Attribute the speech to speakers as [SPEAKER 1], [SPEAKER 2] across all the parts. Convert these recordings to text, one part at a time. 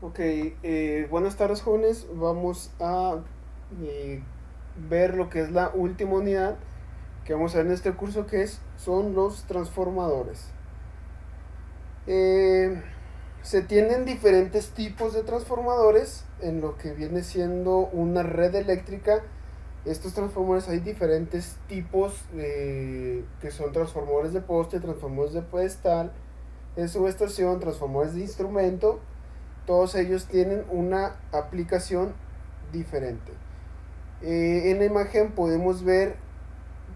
[SPEAKER 1] Ok, buenas tardes jóvenes. Vamos a eh, ver lo que es la última unidad que vamos a ver en este curso, son los transformadores. Eh, Se tienen diferentes tipos de transformadores en lo que viene siendo una red eléctrica. Estos transformadores hay diferentes tipos, que son transformadores de poste, transformadores de pedestal, de subestación, transformadores de instrumento. Todos ellos tienen una aplicación diferente. En la imagen podemos ver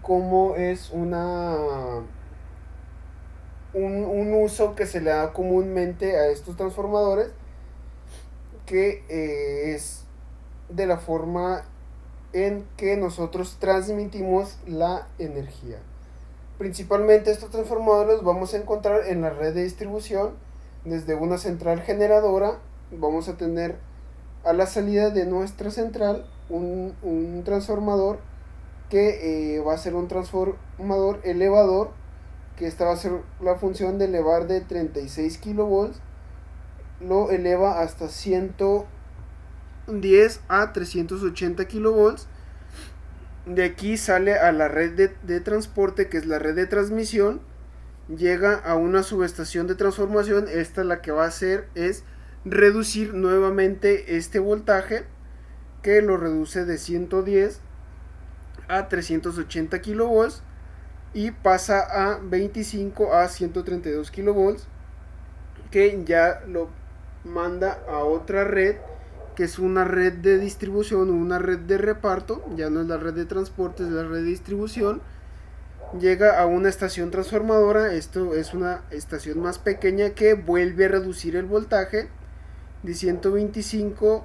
[SPEAKER 1] cómo es un uso que se le da comúnmente a estos transformadores, que es de la forma en que nosotros transmitimos la energía. Principalmente estos transformadores los vamos a encontrar en la red de distribución. Desde una central generadora vamos a tener a la salida de nuestra central un transformador que va a ser un transformador elevador, que esta va a ser la función de elevar de 36 kilovolts, lo eleva hasta 110 a 380 kilovolts. De aquí sale a la red de transporte, que es la red de transmisión, llega a una subestación de transformación. Esta la que va a hacer es reducir nuevamente este voltaje, que lo reduce de 110 a 380 kilovolts y pasa a 25 a 132 kilovolts, que ya lo manda a otra red, que es una red de distribución o una red de reparto. Ya no es la red de transporte, es la red de distribución. Llega a una estación transformadora. Esto es una estación más pequeña que vuelve a reducir el voltaje de 125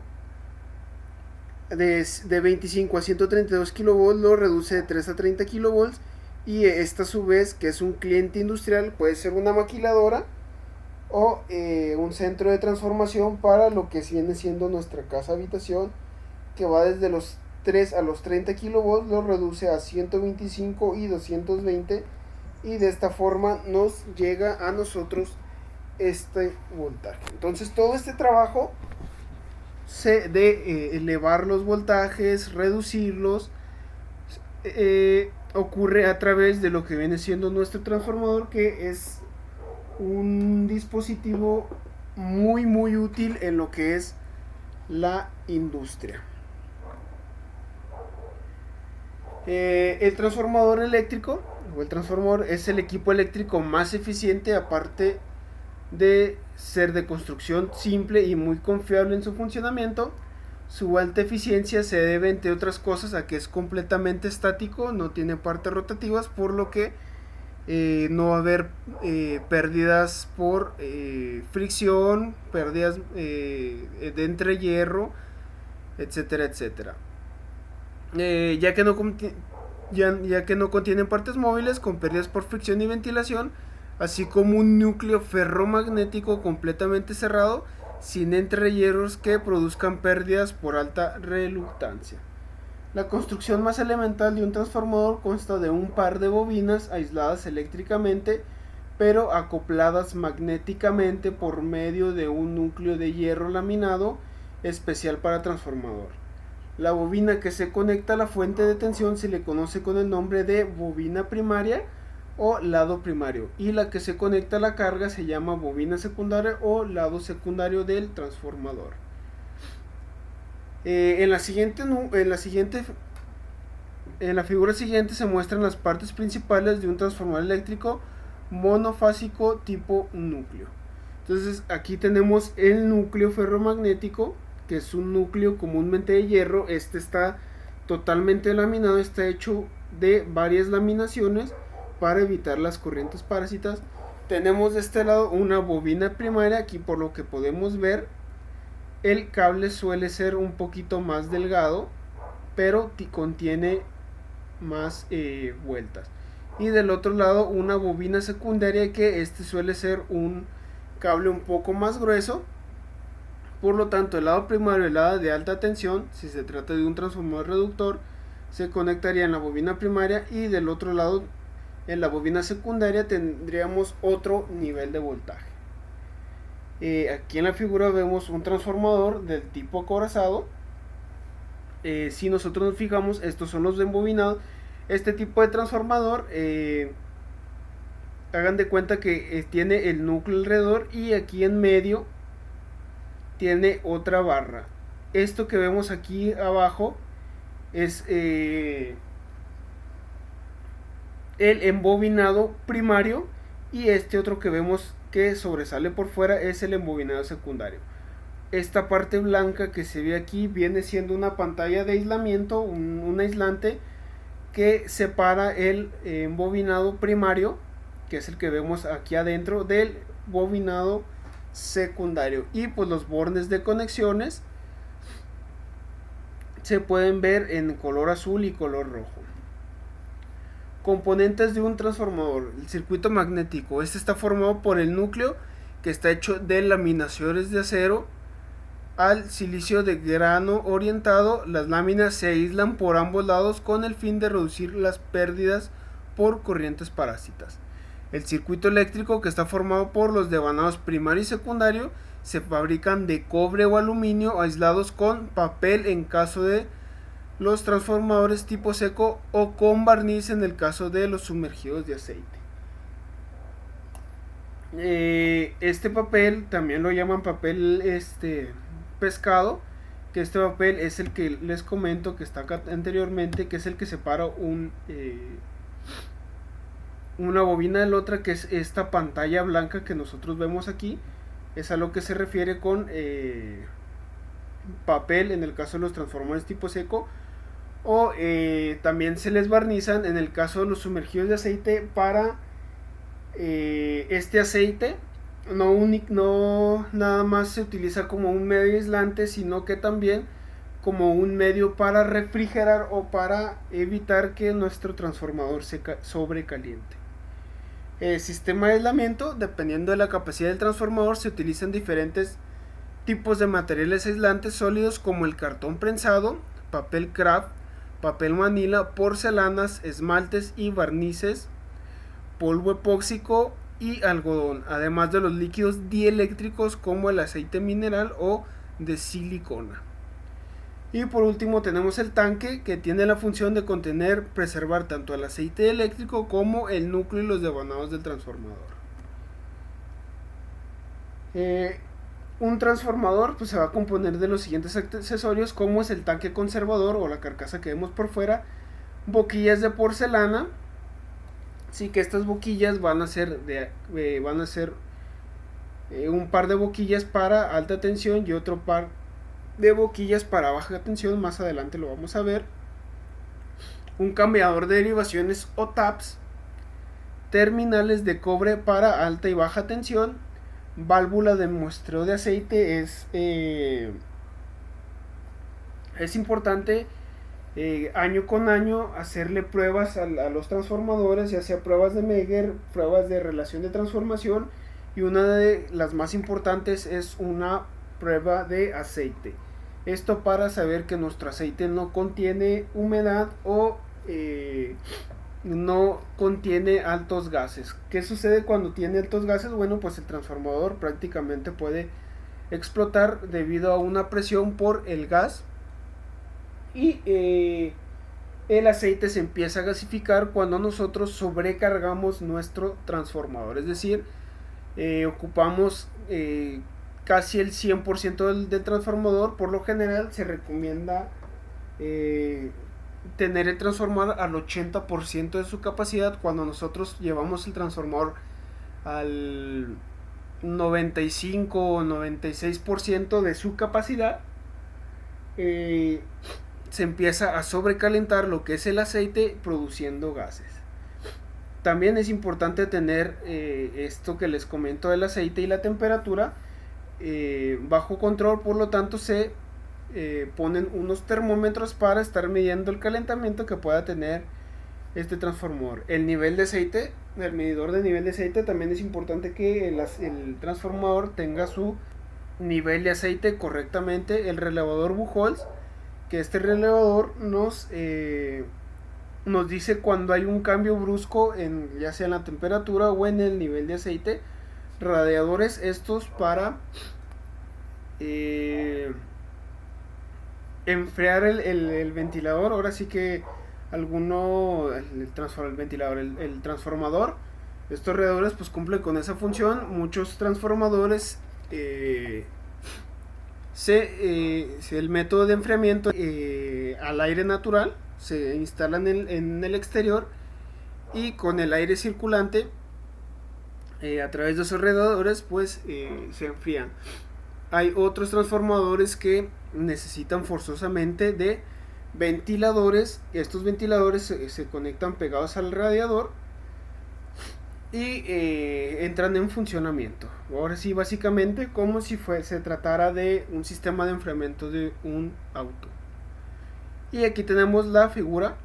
[SPEAKER 1] de 25 a 132 kilovolts, lo reduce de 3 a 30 kilovolts. Y esta a su vez, que es un cliente industrial, puede ser una maquiladora o un centro de transformación para lo que viene siendo nuestra casa habitación, que va desde los 3 a los 30 kilovolts, lo reduce a 125 y 220, y de esta forma nos llega a nosotros este voltaje. Entonces todo este trabajo de elevar los voltajes, reducirlos, ocurre a través de lo que viene siendo nuestro transformador, que es un dispositivo muy útil en lo que es la industria. El transformador eléctrico o el transformador es el equipo eléctrico más eficiente, aparte de ser de construcción simple y muy confiable en su funcionamiento. Su alta eficiencia se debe, entre otras cosas, a que es completamente estático, no tiene partes rotativas, por lo que no va a haber pérdidas por fricción, pérdidas de entre hierro, etcétera, etcétera. Ya que no contienen partes móviles con pérdidas por fricción y ventilación, así como un núcleo ferromagnético completamente cerrado, sin entrehierros que produzcan pérdidas por alta reluctancia. La construcción más elemental de un transformador consta de un par de bobinas aisladas eléctricamente, pero acopladas magnéticamente por medio de un núcleo de hierro laminado especial para transformador. La bobina que se conecta a la fuente de tensión se le conoce con el nombre de bobina primaria o lado primario, y la que se conecta a la carga se llama bobina secundaria o lado secundario del transformador. En la figura siguiente se muestran las partes principales de un transformador eléctrico monofásico tipo núcleo. Entonces aquí tenemos el núcleo ferromagnético, que es un núcleo comúnmente de hierro. Este está totalmente laminado, está hecho de varias laminaciones para evitar las corrientes parásitas. Tenemos de este lado una bobina primaria. Aquí, por lo que podemos ver, el cable suele ser un poquito más delgado, pero contiene más vueltas. Y del otro lado una bobina secundaria, que este suele ser un cable un poco más grueso. Por lo tanto, el lado primario, el lado de alta tensión, si se trata de un transformador reductor, se conectaría en la bobina primaria, y del otro lado, en la bobina secundaria, tendríamos otro nivel de voltaje. Aquí en la figura vemos un transformador del tipo acorazado. Si nosotros nos fijamos, estos son los embobinados. Este tipo de transformador, hagan de cuenta que tiene el núcleo alrededor y aquí en medio tiene otra barra. Esto que vemos aquí abajo es el embobinado primario, y este otro que vemos que sobresale por fuera es el embobinado secundario. Esta parte blanca que se ve aquí viene siendo una pantalla de aislamiento, un aislante que separa el embobinado primario, que es el que vemos aquí adentro, del bobinado secundario. Y pues los bordes de conexiones se pueden ver en color azul y color rojo. Componentes de un transformador. El circuito magnético. Este está formado por el núcleo, que está hecho de laminaciones de acero al silicio de grano orientado. Las láminas se aíslan por ambos lados con el fin de reducir las pérdidas por corrientes parásitas. El circuito eléctrico, que está formado por los devanados primario y secundario, se fabrican de cobre o aluminio aislados con papel en caso de los transformadores tipo seco, o con barniz en el caso de los sumergidos de aceite. Este papel también lo llaman papel pescado, que este papel es el que les comento que está acá anteriormente, que es el que separa una bobina de la otra, que es esta pantalla blanca que nosotros vemos aquí. Es a lo que se refiere con papel en el caso de los transformadores tipo seco, o también se les barnizan en el caso de los sumergidos de aceite para este aceite no nada más se utiliza como un medio aislante, sino que también como un medio para refrigerar o para evitar que nuestro transformador se sobrecaliente. El sistema de aislamiento, dependiendo de la capacidad del transformador, se utilizan diferentes tipos de materiales aislantes sólidos como el cartón prensado, papel craft, papel manila, porcelanas, esmaltes y barnices, polvo epóxico y algodón, además de los líquidos dieléctricos como el aceite mineral o de silicona. Y por último tenemos el tanque, que tiene la función de contener, preservar tanto el aceite eléctrico como el núcleo y los devanados del transformador. Un transformador pues se va a componer de los siguientes accesorios, como es el tanque conservador o la carcasa que vemos por fuera, boquillas de porcelana, sí, que estas boquillas van a ser un par de boquillas para alta tensión y otro par de boquillas para baja tensión. Más adelante lo vamos a ver. Un cambiador de derivaciones o taps, terminales de cobre para alta y baja tensión, válvula de muestreo de aceite. Es importante año con año hacerle pruebas a los transformadores, ya sea pruebas de Megger, pruebas de relación de transformación, y una de las más importantes es una prueba de aceite. Esto para saber que nuestro aceite no contiene humedad o no contiene altos gases. ¿Qué sucede cuando tiene altos gases? Bueno, pues el transformador prácticamente puede explotar debido a una presión por el gas, y el aceite se empieza a gasificar cuando nosotros sobrecargamos nuestro transformador, es decir, ocupamos casi el 100% del transformador. Por lo general se recomienda tener el transformador al 80% de su capacidad. Cuando nosotros llevamos el transformador al 95 o 96% de su capacidad, se empieza a sobrecalentar lo que es el aceite, produciendo gases. También es importante tener esto que les comento del aceite y la temperatura bajo control. Por lo tanto se ponen unos termómetros para estar midiendo el calentamiento que pueda tener este transformador. El nivel de aceite, el medidor de nivel de aceite, también es importante que el transformador tenga su nivel de aceite correctamente. El relevador Buchholz, que este relevador nos dice cuando hay un cambio brusco ya sea en la temperatura o en el nivel de aceite, radiadores estos para enfriar el ventilador. Ahora sí que el transformador, estos radiadores pues cumplen con esa función. Muchos transformadores el método de enfriamiento al aire natural, se instalan en el exterior y con el aire circulante a través de esos radiadores pues se enfrían. Hay otros transformadores que necesitan forzosamente de ventiladores. Estos ventiladores se conectan pegados al radiador y entran en funcionamiento. Ahora sí, básicamente como si se tratara de un sistema de enfriamiento de un auto. Y aquí tenemos la figura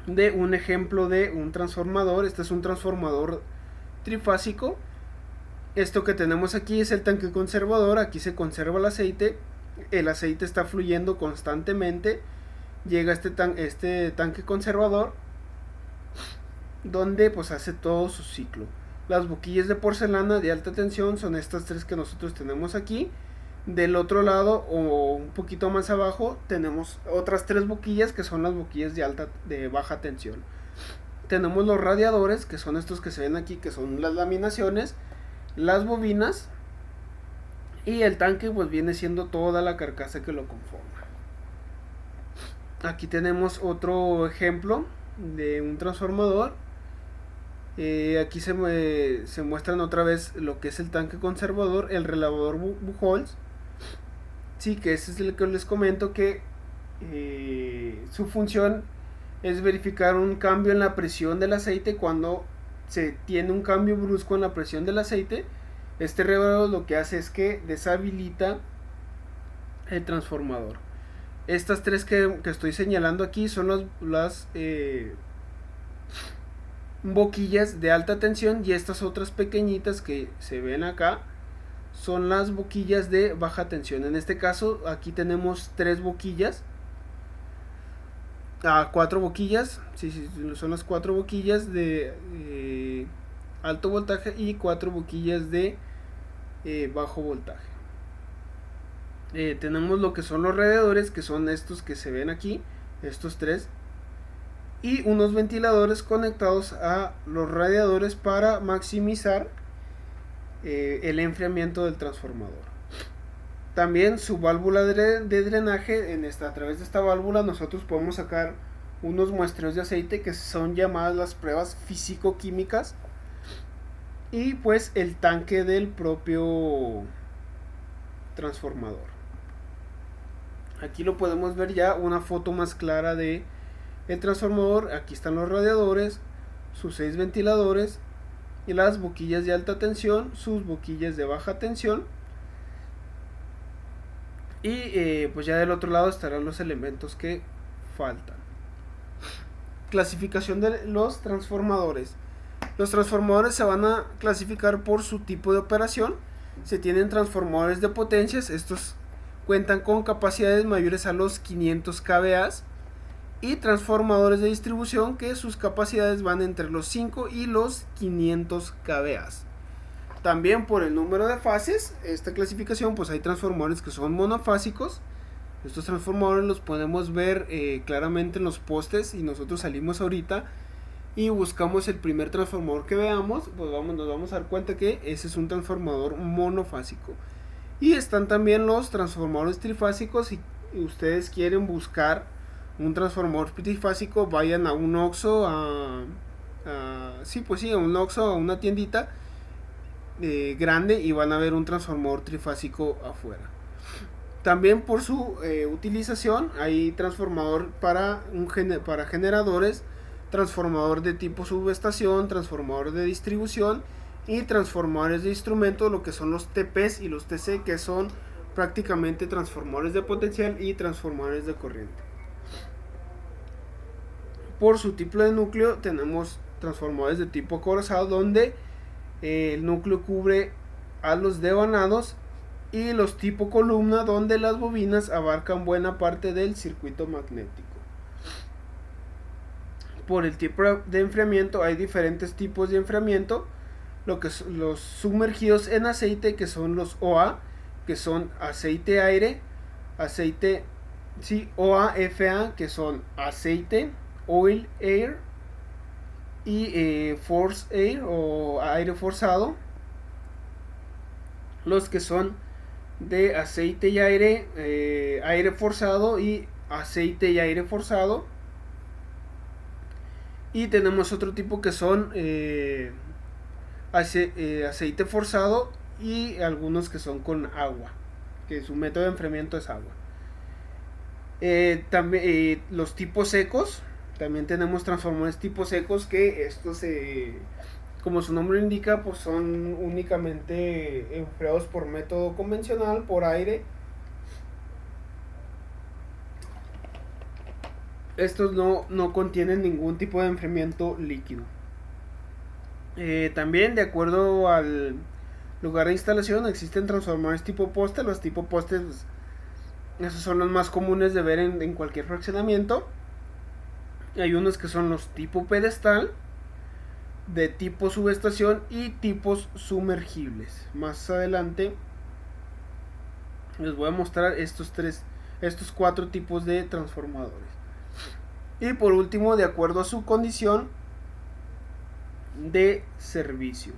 [SPEAKER 1] de un ejemplo de un transformador. Este es un transformador trifásico. Esto que tenemos aquí es el tanque conservador. Aquí se conserva el aceite. El aceite está fluyendo constantemente. Llega este tanque conservador, donde pues hace todo su ciclo. Las boquillas de porcelana de alta tensión son estas tres que nosotros tenemos aquí. Del otro lado o un poquito más abajo tenemos otras tres boquillas que son las boquillas de baja tensión. Tenemos los radiadores, que son estos que se ven aquí, que son las laminaciones, las bobinas, y el tanque pues viene siendo toda la carcasa que lo conforma. Aquí tenemos otro ejemplo de un transformador. Aquí se muestran otra vez lo que es el tanque conservador, el relevador Buchholz. Sí, que ese es el que les comento, que su función es verificar un cambio en la presión del aceite. Cuando se tiene un cambio brusco en la presión del aceite, este relevador lo que hace es que deshabilita el transformador. Estas tres que estoy señalando aquí son las boquillas de alta tensión, y estas otras pequeñitas que se ven acá son las boquillas de baja tensión. En este caso aquí tenemos tres boquillas, cuatro boquillas, sí, son las cuatro boquillas de alto voltaje y cuatro boquillas de bajo voltaje. Tenemos lo que son los radiadores, que son estos que se ven aquí, estos tres, y unos ventiladores conectados a los radiadores para maximizar el enfriamiento del transformador. También su válvula de drenaje. A través de esta válvula nosotros podemos sacar unos muestreos de aceite que son llamadas las pruebas físico-químicas, y pues el tanque del propio transformador. Aquí lo podemos ver ya una foto más clara de el transformador. Aquí están los radiadores, sus 6 ventiladores y las boquillas de alta tensión, sus boquillas de baja tensión, y pues ya del otro lado estarán los elementos que faltan. Clasificación de los transformadores. Los transformadores se van a clasificar por su tipo de operación. Se tienen transformadores de potencias. Estos cuentan con capacidades mayores a los 500 kVA, y transformadores de distribución, que sus capacidades van entre los 5 y los 500 kVA. También por el número de fases, esta clasificación, pues hay transformadores que son monofásicos. Estos transformadores los podemos ver claramente en los postes, y nosotros salimos ahorita y buscamos el primer transformador que veamos, pues nos vamos a dar cuenta que ese es un transformador monofásico. Y están también los transformadores trifásicos. Si ustedes quieren buscar un transformador trifásico, vayan a un Oxxo, a un Oxxo, a una tiendita grande, y van a ver un transformador trifásico afuera. También por su utilización hay transformador para generadores, transformador de tipo subestación, transformador de distribución y transformadores de instrumento, lo que son los TPs y los TC, que son prácticamente transformadores de potencial y transformadores de corriente. Por su tipo de núcleo tenemos transformadores de tipo acorazado, donde el núcleo cubre a los devanados, y los tipo columna, donde las bobinas abarcan buena parte del circuito magnético. Por el tipo de enfriamiento hay diferentes tipos de enfriamiento. los sumergidos en aceite, que son los OA, que son aceite-aire, aceite, sí, OAFA, que son aceite, oil, air, y force air o aire forzado, los que son de aceite y aire, aire forzado y aceite y aire forzado. Y tenemos otro tipo que son aceite forzado y algunos que son con agua, que su método de enfriamiento es agua. También los tipos secos, también tenemos transformadores tipos secos, que estos, como su nombre indica, pues son únicamente empleados por método convencional, por aire. Estos no contienen ningún tipo de enfriamiento líquido. También, de acuerdo al lugar de instalación, existen transformadores tipo poste. Los tipo postes, pues, esos son los más comunes de ver en cualquier fraccionamiento. Hay unos que son los tipo pedestal, de tipo subestación y tipos sumergibles. Más adelante les voy a mostrar estos 4 tipos de transformadores. Y por último, de acuerdo a su condición de servicio.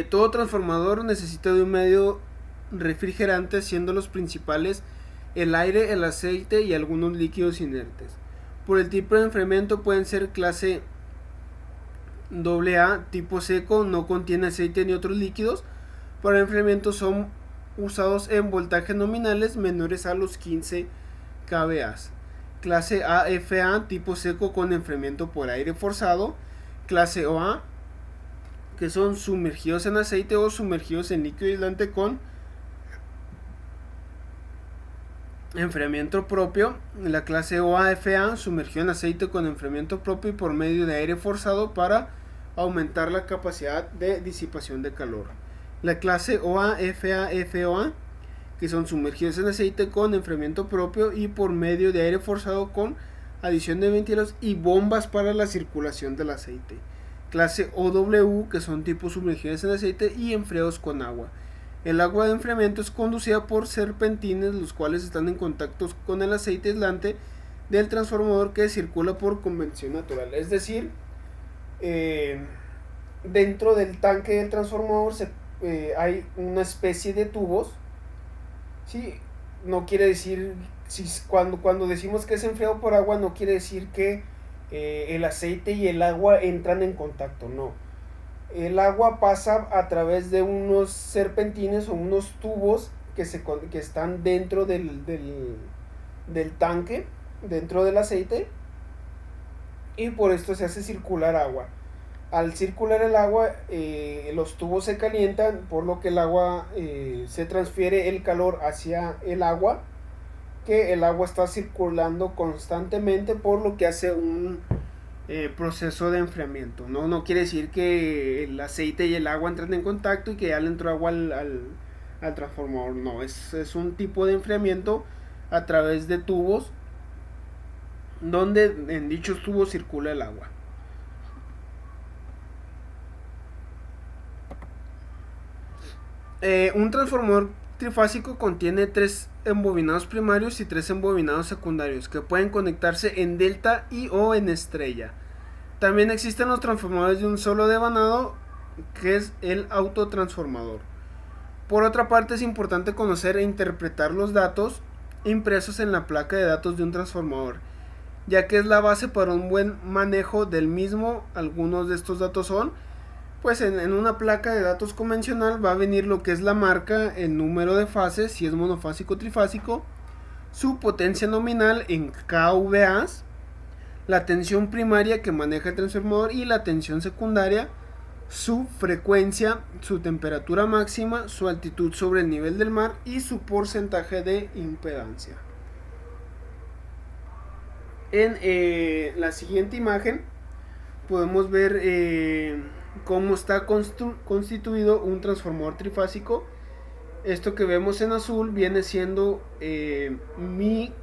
[SPEAKER 1] Todo transformador necesita de un medio refrigerante, siendo los principales el aire, el aceite y algunos líquidos inertes. Por el tipo de enfriamiento pueden ser clase AA, tipo seco, no contiene aceite ni otros líquidos. Para enfriamiento son usados en voltajes nominales menores a los 15 kVA. Clase AFA, tipo seco con enfriamiento por aire forzado. Clase OA, que son sumergidos en aceite o sumergidos en líquido aislante con enfriamiento propio. La clase OAFA, sumergido en aceite con enfriamiento propio y por medio de aire forzado para aumentar la capacidad de disipación de calor. La clase OAFA-FOA, que son sumergidos en aceite con enfriamiento propio y por medio de aire forzado con adición de ventiladores y bombas para la circulación del aceite. Clase OW, que son tipos sumergidos en aceite y enfriados con agua. El agua de enfriamiento es conducida por serpentines, los cuales están en contacto con el aceite aislante del transformador que circula por convección natural. Es decir, dentro del tanque del transformador hay una especie de tubos. ¿Sí? No quiere decir, cuando decimos que es enfriado por agua, no quiere decir que el aceite y el agua entran en contacto, no. El agua pasa a través de unos serpentines o unos tubos que están dentro del tanque, dentro del aceite, y por esto se hace circular agua. Al circular el agua, los tubos se calientan, por lo que el agua se transfiere el calor hacia el agua, que el agua está circulando constantemente, por lo que hace un proceso de enfriamiento. No quiere decir que el aceite y el agua entren en contacto y que ya le entró agua al transformador. No, es un tipo de enfriamiento a través de tubos, donde en dichos tubos circula el agua. Un transformador trifásico contiene 3 embobinados primarios y 3 embobinados secundarios que pueden conectarse en delta y o en estrella. También existen los transformadores de un solo devanado, que es el autotransformador. Por otra parte, es importante conocer e interpretar los datos impresos en la placa de datos de un transformador, ya que es la base para un buen manejo del mismo. Algunos de estos datos son, pues en una placa de datos convencional va a venir lo que es la marca, el número de fases, si es monofásico o trifásico, su potencia nominal en kVA, la tensión primaria que maneja el transformador y la tensión secundaria, su frecuencia, su temperatura máxima, su altitud sobre el nivel del mar y su porcentaje de impedancia. En la siguiente imagen podemos ver cómo está constituido un transformador trifásico. Esto que vemos en azul viene siendo mi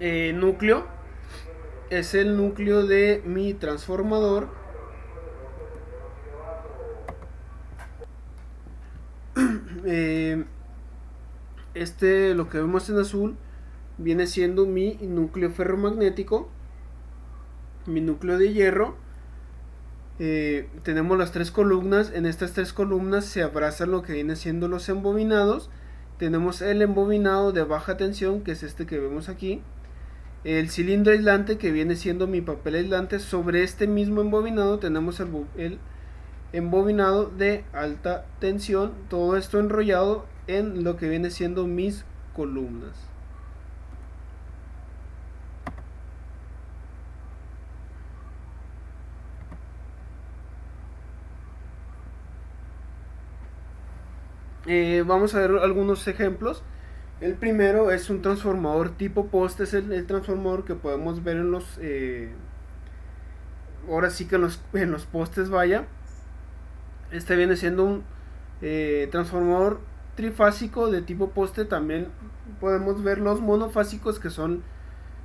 [SPEAKER 1] núcleo es el núcleo de mi transformador. Lo que vemos en azul viene siendo mi núcleo ferromagnético, mi núcleo de hierro. Tenemos las tres columnas. En estas tres columnas se abrazan lo que viene siendo los embobinados. Tenemos el embobinado de baja tensión, que es este que vemos aquí. El cilindro aislante, que viene siendo mi papel aislante. Sobre este mismo embobinado tenemos el embobinado de alta tensión. Todo esto enrollado en lo que viene siendo mis columnas. Vamos a ver algunos ejemplos. El primero es un transformador tipo poste. Es el transformador que podemos ver en los ahora sí que en los postes, vaya. Este viene siendo un transformador trifásico de tipo poste. También podemos ver los monofásicos, que son,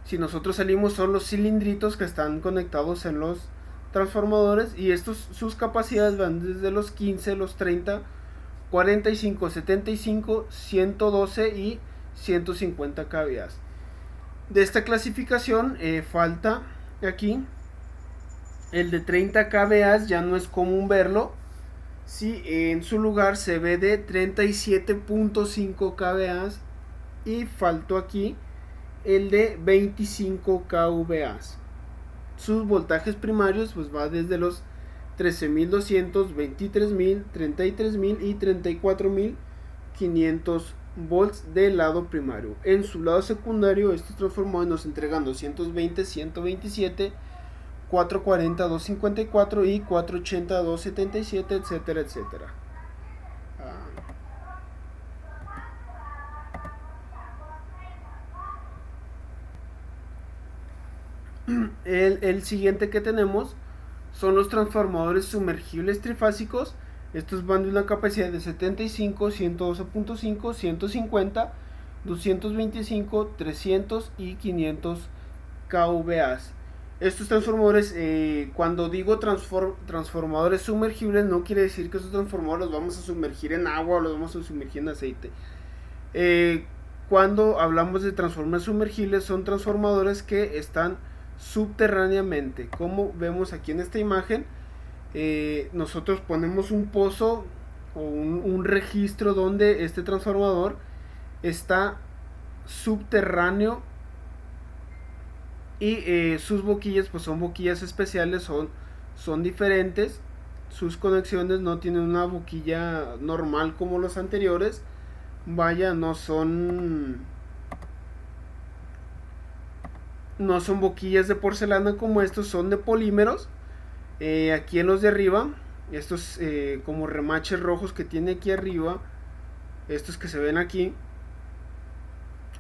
[SPEAKER 1] si nosotros salimos, son los cilindritos que están conectados en los transformadores. Y estos, sus capacidades van desde los 15, los 30, 45, 75, 112 y 150 kVA. De esta clasificación falta aquí el de 30 kVA. Ya no es común verlo. Sí, en su lugar se ve de 37.5 kVA. Y faltó aquí el de 25 kVA. Sus voltajes primarios pues va desde los 13.200, 23.000, 33.000 y 34.500 volts del lado primario. En su lado secundario, estos transformadores nos entregan 220, 127, 440, 254 y 480, 277, etcétera, etcétera. El siguiente que tenemos son los transformadores sumergibles trifásicos. Estos van de una capacidad de 75, 112.5, 150, 225, 300 y 500 kVA. Estos transformadores, cuando digo transformadores sumergibles, no quiere decir que estos transformadores los vamos a sumergir en agua o los vamos a sumergir en aceite. Cuando hablamos de transformadores sumergibles, son transformadores que están subterráneamente, como vemos aquí en esta imagen. Nosotros ponemos un pozo o un registro donde este transformador está subterráneo, y sus boquillas pues son boquillas especiales, son diferentes. Sus conexiones no tienen una boquilla normal como los anteriores, vaya, no son boquillas de porcelana como estos, son de polímeros. Aquí en los de arriba, estos como remaches rojos que tiene aquí arriba, estos que se ven aquí,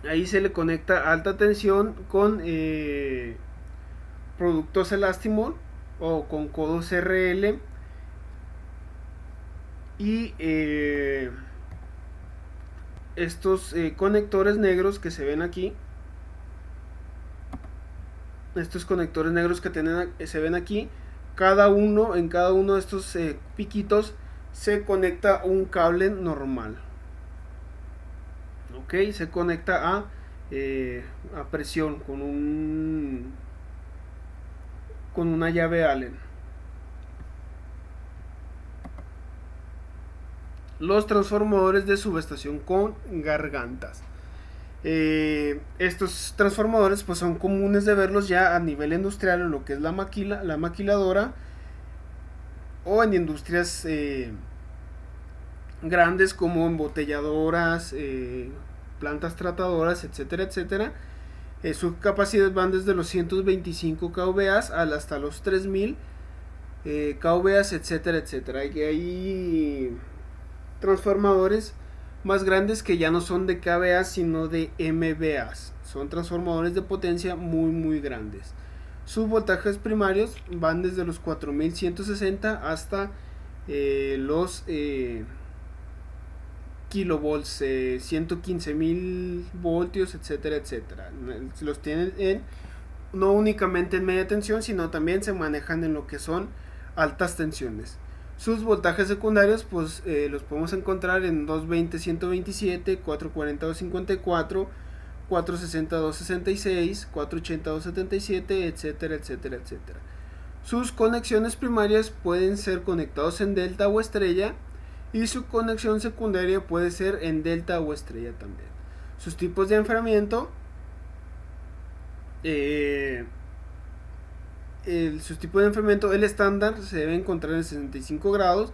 [SPEAKER 1] ahí se le conecta alta tensión con productos Elastimol o con codos RL. Y estos conectores negros que se ven aquí, estos conectores negros que se ven aquí, en cada uno de estos piquitos se conecta un cable normal. Ok, se conecta a presión con una llave Allen. Los transformadores de subestación con gargantas. Estos transformadores pues son comunes de verlos ya a nivel industrial, en lo que es la maquiladora, o en industrias grandes como embotelladoras, plantas tratadoras, etcétera, etcétera. Sus capacidades van desde los 125 kVA hasta los 3000 kVA, etcétera, etcétera. Hay transformadores más grandes que ya no son de kVA sino de MVA. Son transformadores de potencia muy muy grandes. Sus voltajes primarios van desde los 4160 hasta los kilovolts, 115.000 voltios, etcétera, etcétera. Los tienen no únicamente en media tensión, sino también se manejan en lo que son altas tensiones. Sus voltajes secundarios pues los podemos encontrar en 220 127, 440 254, 460 266, 480 277, etcétera, etcétera, etcétera. Sus conexiones primarias pueden ser conectados en delta o estrella, y su conexión secundaria puede ser en delta o estrella también. Sus tipos de enfriamiento, el estándar se debe encontrar en 65 grados,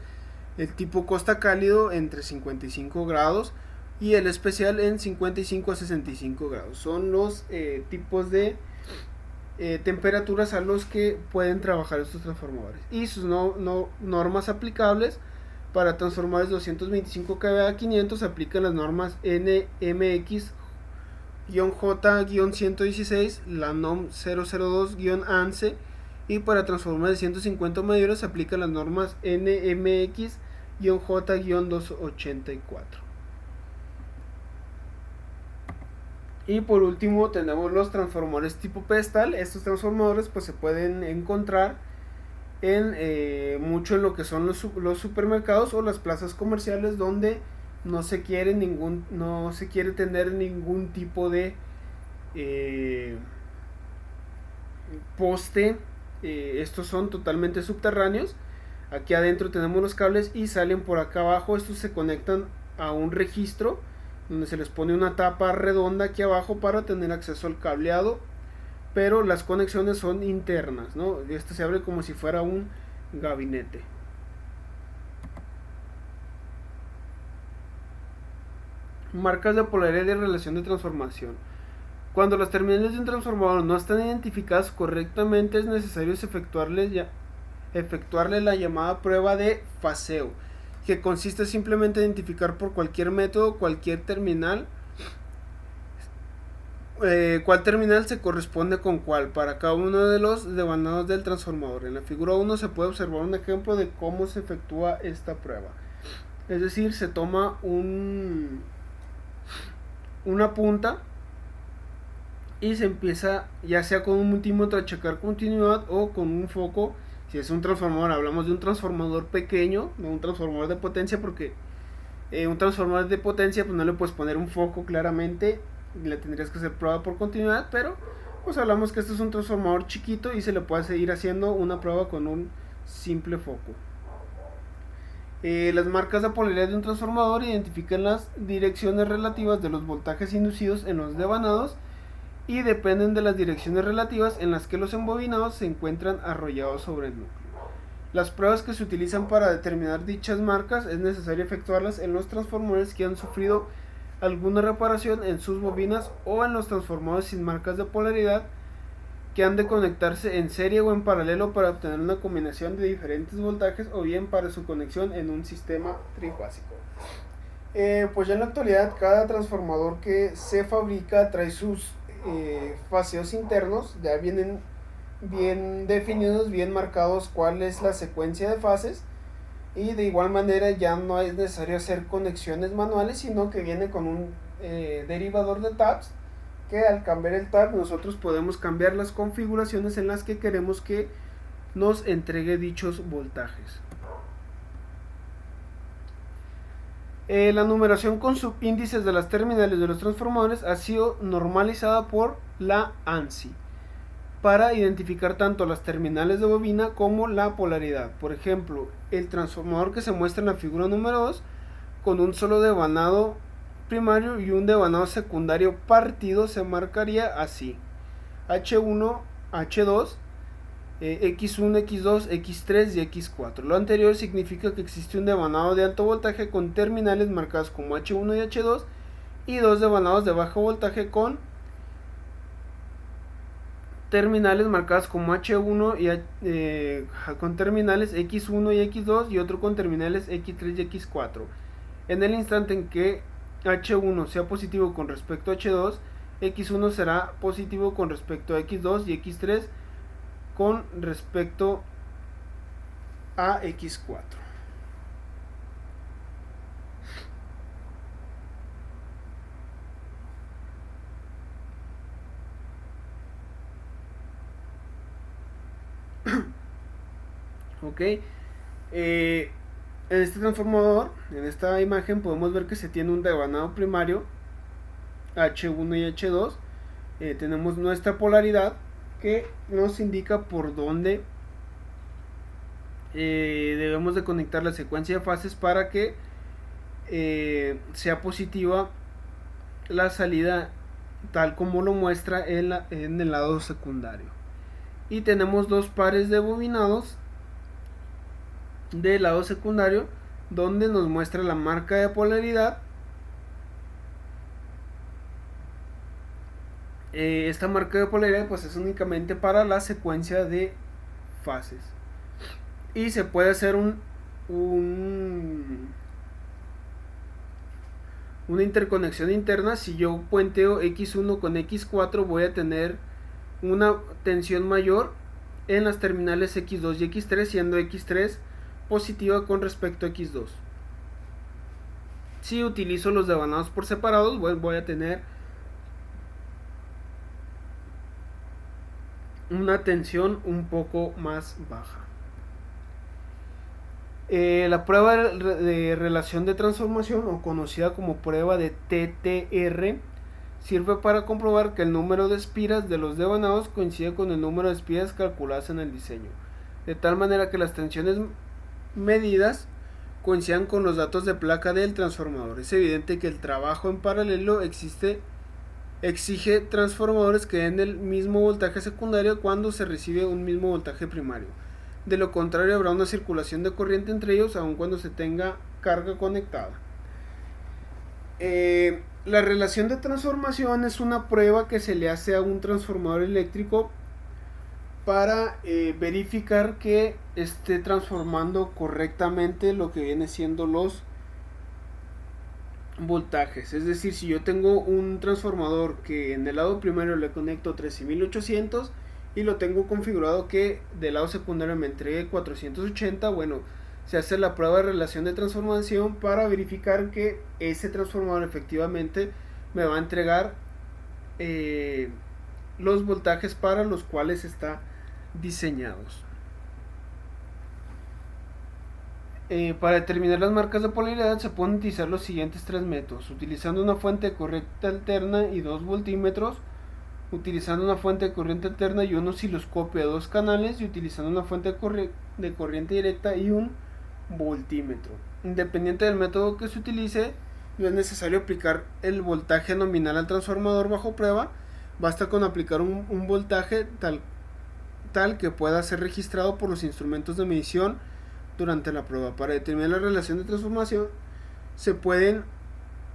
[SPEAKER 1] el tipo costa cálido entre 55 grados y el especial en 55 a 65 grados. Son los tipos de temperaturas a los que pueden trabajar estos transformadores. Y sus normas aplicables: para transformadores 225 kV a 500 aplican las normas NMX-J-116, la NOM 002-ANSE, y para transformadores de 150 mayores se aplican las normas NMX-J-284. Y por último tenemos los transformadores tipo pedestal. Estos transformadores pues se pueden encontrar en mucho en lo que son los supermercados o las plazas comerciales, donde no se quiere tener ningún tipo de poste. Estos son totalmente subterráneos. Aquí adentro tenemos los cables y salen por acá abajo. Estos se conectan a un registro donde se les pone una tapa redonda aquí abajo para tener acceso al cableado, pero las conexiones son internas, ¿no? Este se abre como si fuera un gabinete. Marcas de polaridad y relación de transformación. Cuando las terminales de un transformador no están identificadas correctamente, es necesario efectuarle la llamada prueba de faseo, que consiste simplemente en identificar por cualquier método cualquier terminal, cuál terminal se corresponde con cuál para cada uno de los devanados del transformador. En la figura 1 se puede observar un ejemplo de cómo se efectúa esta prueba. Es decir, se toma una punta y se empieza, ya sea con un multímetro, a checar continuidad, o con un foco. Si es un transformador, hablamos de un transformador pequeño, no un transformador de potencia, porque un transformador de potencia pues no le puedes poner un foco claramente, le tendrías que hacer prueba por continuidad, pero pues hablamos que este es un transformador chiquito y se le puede seguir haciendo una prueba con un simple foco. Las marcas de polaridad de un transformador identifican las direcciones relativas de los voltajes inducidos en los devanados y dependen de las direcciones relativas en las que los embobinados se encuentran arrollados sobre el núcleo. Las pruebas que se utilizan para determinar dichas marcas es necesario efectuarlas en los transformadores que han sufrido alguna reparación en sus bobinas, o en los transformadores sin marcas de polaridad que han de conectarse en serie o en paralelo para obtener una combinación de diferentes voltajes, o bien para su conexión en un sistema trifásico. Pues ya en la actualidad cada transformador que se fabrica trae sus faseos internos, ya vienen bien definidos, bien marcados cuál es la secuencia de fases, y de igual manera ya no es necesario hacer conexiones manuales, sino que viene con un derivador de tabs, que al cambiar el tab nosotros podemos cambiar las configuraciones en las que queremos que nos entregue dichos voltajes. La numeración con subíndices de las terminales de los transformadores ha sido normalizada por la ANSI para identificar tanto las terminales de bobina como la polaridad. Por ejemplo, el transformador que se muestra en la figura número 2, con un solo devanado primario y un devanado secundario partido, se marcaría así: H1, H2, X1, X2, X3 y X4. Lo anterior significa que existe un devanado de alto voltaje con terminales marcadas como H1 y H2, y dos devanados de bajo voltaje con terminales marcadas como H1 y con terminales X1 y X2, y otro con terminales X3 y X4. En el instante en que H1 sea positivo con respecto a H2, X1 será positivo con respecto a X2 y X3 con respecto a X4. Ok. En este transformador, en esta imagen, podemos ver que se tiene un devanado primario H1 y H2. Tenemos nuestra polaridad que nos indica por dónde debemos de conectar la secuencia de fases para que sea positiva la salida, tal como lo muestra en el lado secundario. Y tenemos dos pares de bobinados del lado secundario donde nos muestra la marca de polaridad. Esta marca de polaridad pues es únicamente para la secuencia de fases y se puede hacer una interconexión interna. Si yo puenteo X1 con X4, voy a tener una tensión mayor en las terminales X2 y X3, siendo X3 positiva con respecto a X2. Si utilizo los devanados por separados, voy a tener una tensión un poco más baja. La prueba de relación de transformación, o conocida como prueba de TTR, sirve para comprobar que el número de espiras de los devanados coincide con el número de espiras calculadas en el diseño, de tal manera que las tensiones medidas coincidan con los datos de placa del transformador. Es evidente que el trabajo en paralelo exige transformadores que den el mismo voltaje secundario cuando se recibe un mismo voltaje primario. De lo contrario, habrá una circulación de corriente entre ellos aun cuando se tenga carga conectada. La relación de transformación es una prueba que se le hace a un transformador eléctrico para verificar que esté transformando correctamente lo que viene siendo los voltajes. Es decir, si yo tengo un transformador que en el lado primario le conecto 13800 y lo tengo configurado que del lado secundario me entregue 480, bueno, se hace la prueba de relación de transformación para verificar que ese transformador efectivamente me va a entregar los voltajes para los cuales está diseñados. Para determinar las marcas de polaridad se pueden utilizar los siguientes tres métodos: utilizando una fuente de corriente alterna y 2 voltímetros, utilizando una fuente de corriente alterna y un osciloscopio a 2 canales, y utilizando una fuente de corriente directa y un voltímetro. Independiente del método que se utilice, no es necesario aplicar el voltaje nominal al transformador bajo prueba. Basta con aplicar un voltaje tal que pueda ser registrado por los instrumentos de medición durante la prueba. Para determinar la relación de transformación se pueden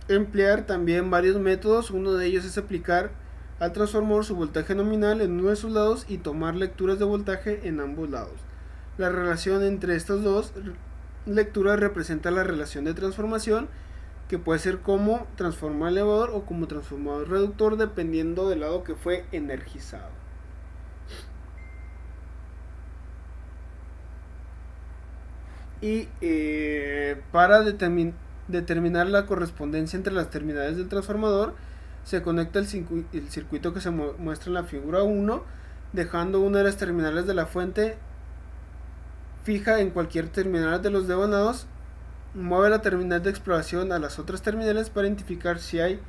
[SPEAKER 1] emplear también varios métodos. Uno de ellos es aplicar al transformador su voltaje nominal en uno de sus lados y tomar lecturas de voltaje en ambos lados. La relación entre estas dos lecturas representa la relación de transformación, que puede ser como transformador elevador o como transformador reductor, dependiendo del lado que fue energizado. Y para determinar la correspondencia entre las terminales del transformador, se conecta el circuito que se muestra en la figura 1, dejando una de las terminales de la fuente fija en cualquier terminal de los devanados. Mueve la terminal de exploración a las otras terminales para identificar si hay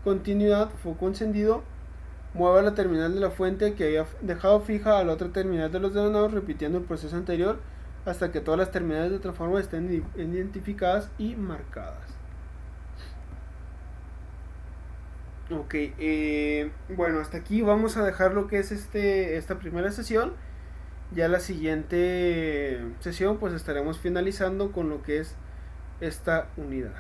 [SPEAKER 1] continuidad, foco encendido. Mueve la terminal de la fuente que había dejado fija a la otra terminal de los devanados, repitiendo el proceso anterior hasta que todas las terminales de transformador estén identificadas y marcadas. Ok, bueno, hasta aquí vamos a dejar lo que es esta primera sesión. Ya la siguiente sesión pues estaremos finalizando con lo que es esta unidad.